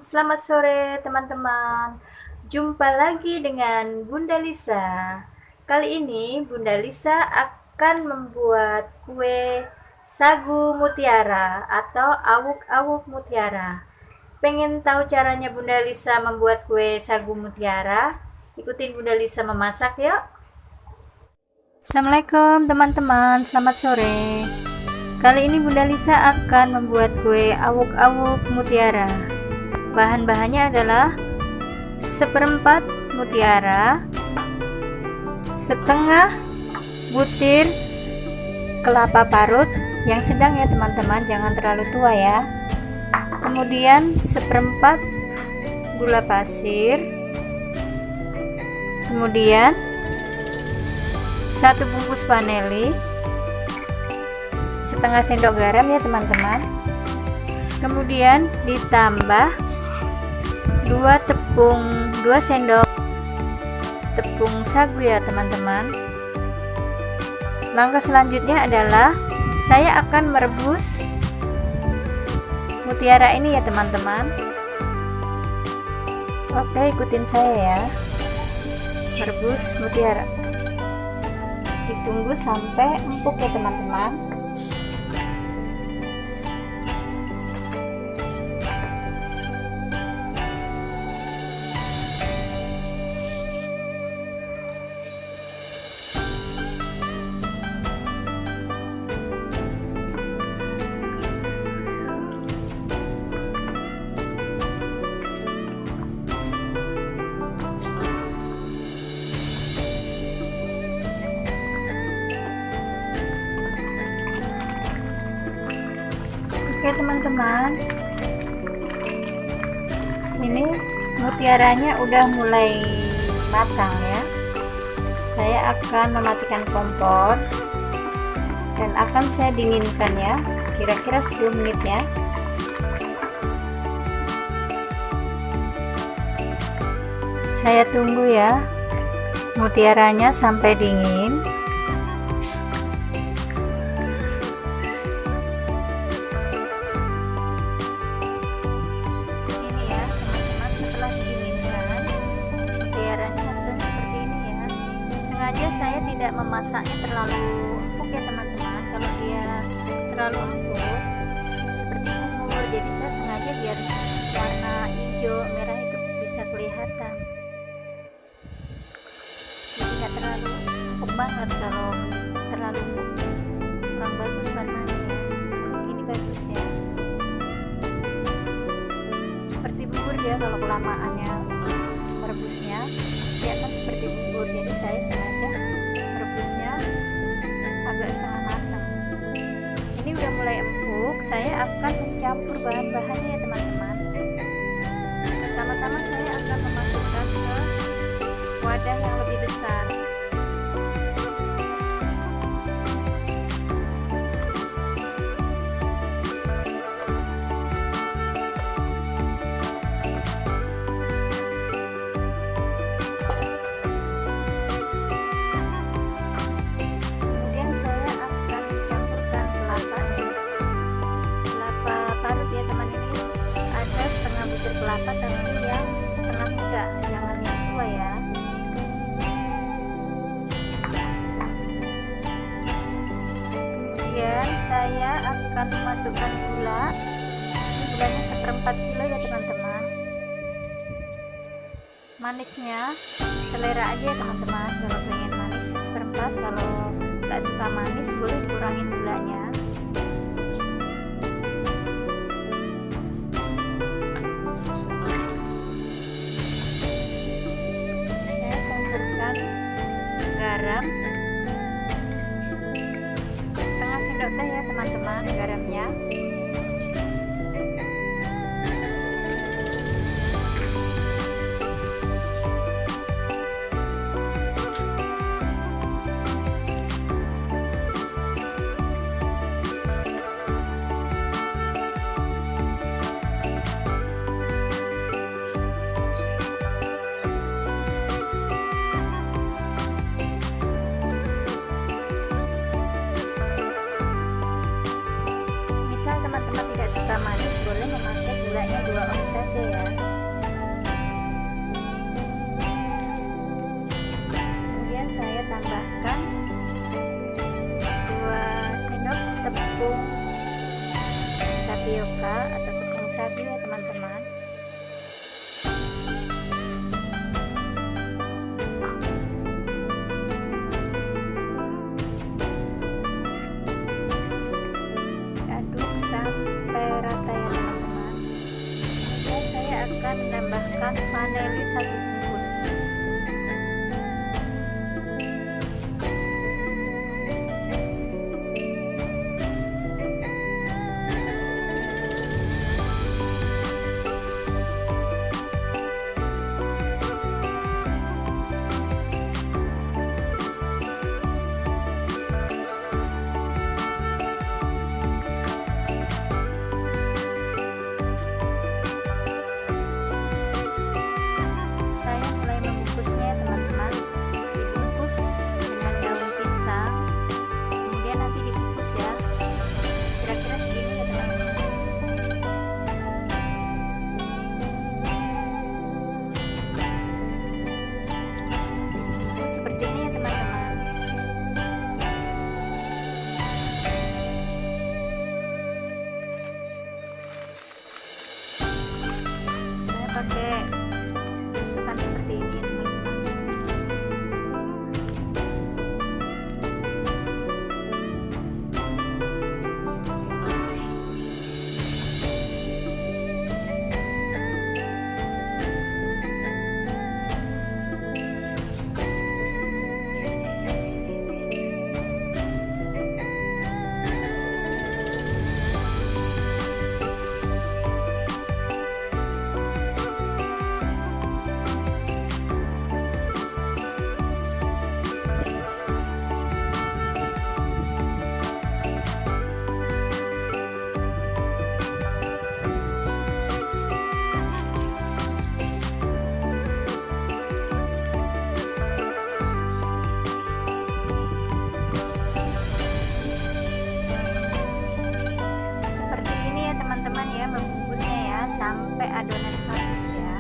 selamat sore teman-teman. Jumpa lagi dengan Bunda Lisa. Kali ini Bunda Lisa akan membuat kue sagu mutiara atau awuk-awuk mutiara. Pengen tahu caranya Bunda Lisa membuat kue sagu mutiara? Ikutin Bunda Lisa memasak yuk. Assalamualaikum teman-teman, selamat sore. Kali ini Bunda Lisa akan membuat kue awuk-awuk mutiara. Bahan-bahannya adalah seperempat mutiara, setengah butir kelapa parut yang sedang ya teman-teman, jangan terlalu tua ya. Kemudian seperempat gula pasir, kemudian 1 bungkus vanili, setengah sendok garam ya teman-teman. Kemudian ditambah 2 sendok tepung sagu ya teman-teman. Langkah selanjutnya adalah saya akan merebus mutiara ini ya teman-teman. Oke, ikutin saya ya. Merebus mutiara, ditunggu sampai empuk ya teman-teman. Oke teman-teman, ini mutiaranya udah mulai matang ya. Saya akan mematikan kompor dan akan saya dinginkan ya, kira-kira 10 menit ya. Saya tunggu ya mutiaranya sampai dingin. Sengaja saya tidak memasaknya terlalu empuk ya teman-teman. Kalau dia terlalu empuk seperti bubur, jadi saya sengaja biar warna hijau merah itu bisa kelihatan, jadi nggak terlalu empuk banget. Kalau terlalu empuk kurang bagus warnanya ya. Kalau ini bagus ya, seperti bubur dia. Kalau kelamaannya merebusnya dia akan seperti bubur, jadi saya sengaja merebusnya agak setengah matang. Ini udah mulai empuk, saya akan mencampur bahan-bahannya ya teman-teman. Pertama-tama saya akan memasukkan ke wadah yang lebih besar. Kelapa tapi yang setengah muda, jangan yang tua ya. Kemudian saya akan memasukkan gula. Gulanya seperempat kilo ya teman-teman. Manisnya selera aja ya teman-teman. Kalau pengen manis seperempat, kalau nggak suka manis boleh dikurangin gulanya. Garam setengah sendok teh ya teman-teman garamnya. Misal teman-teman tidak suka manis, boleh memakai gula gulanya 2 on saja ya. Kemudian saya tambahkan 2 sendok tepung tapioka atau tepung sagu ya teman-teman. Aduk sampai rata ya teman-teman. Kemudian saya akan menambahkan vanili 1 bungkus. Pakai tusukan seperti ini teman-teman. Teman-teman ya, membungkusnya ya sampai adonan habis ya.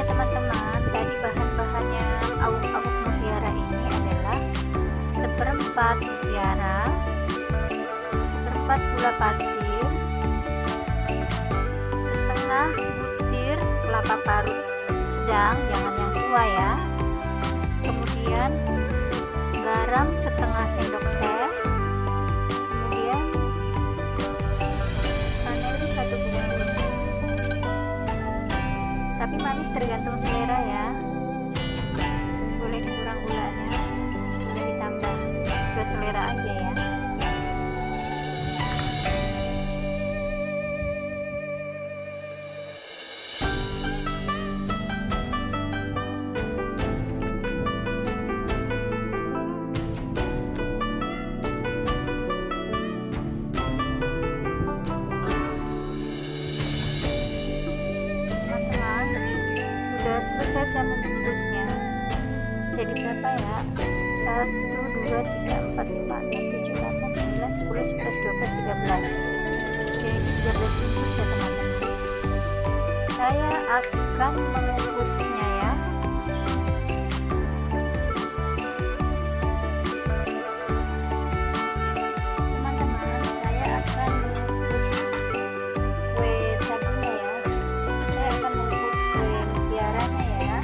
Teman-teman, tadi bahan-bahannya awuk-awuk mutiara ini adalah seperempat mutiara, seperempat gula pasir, setengah butir kelapa parut sedang, jangan yang tua ya, kemudian garam setengah sendok teh, kemudian vanili 1 bungkus. Tapi manis tergantung selera ya, boleh dikurang gulanya, boleh ditambah sesuai selera aja ya. Selesai saya membungkusnya. Jadi berapa ya? 1, 2, 3, 4, 5, 6, 7, 8, 9, 10, 11, 12, 13. Jadi 13 bungkus ya teman-teman. Saya akan mengukusnya ya. Teman-teman, saya akan mengukus kue sagunya ya. Saya akan mengukus kue mutiaranya ya.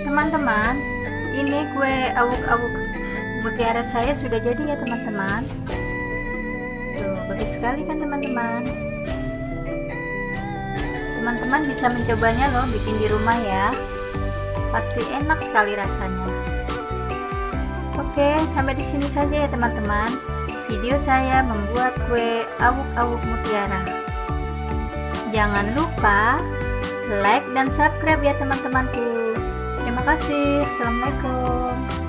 teman-teman, ini kue awuk-awuk mutiara saya sudah jadi ya teman-teman. Tuh, bagus sekali kan teman-teman. Teman-teman bisa mencobanya loh, bikin di rumah ya. Pasti enak sekali rasanya. Oke, sampai di sini saja ya teman-teman. Video saya membuat kue awuk-awuk mutiara. Jangan lupa like dan subscribe ya teman-temanku. Terima kasih. Assalamualaikum.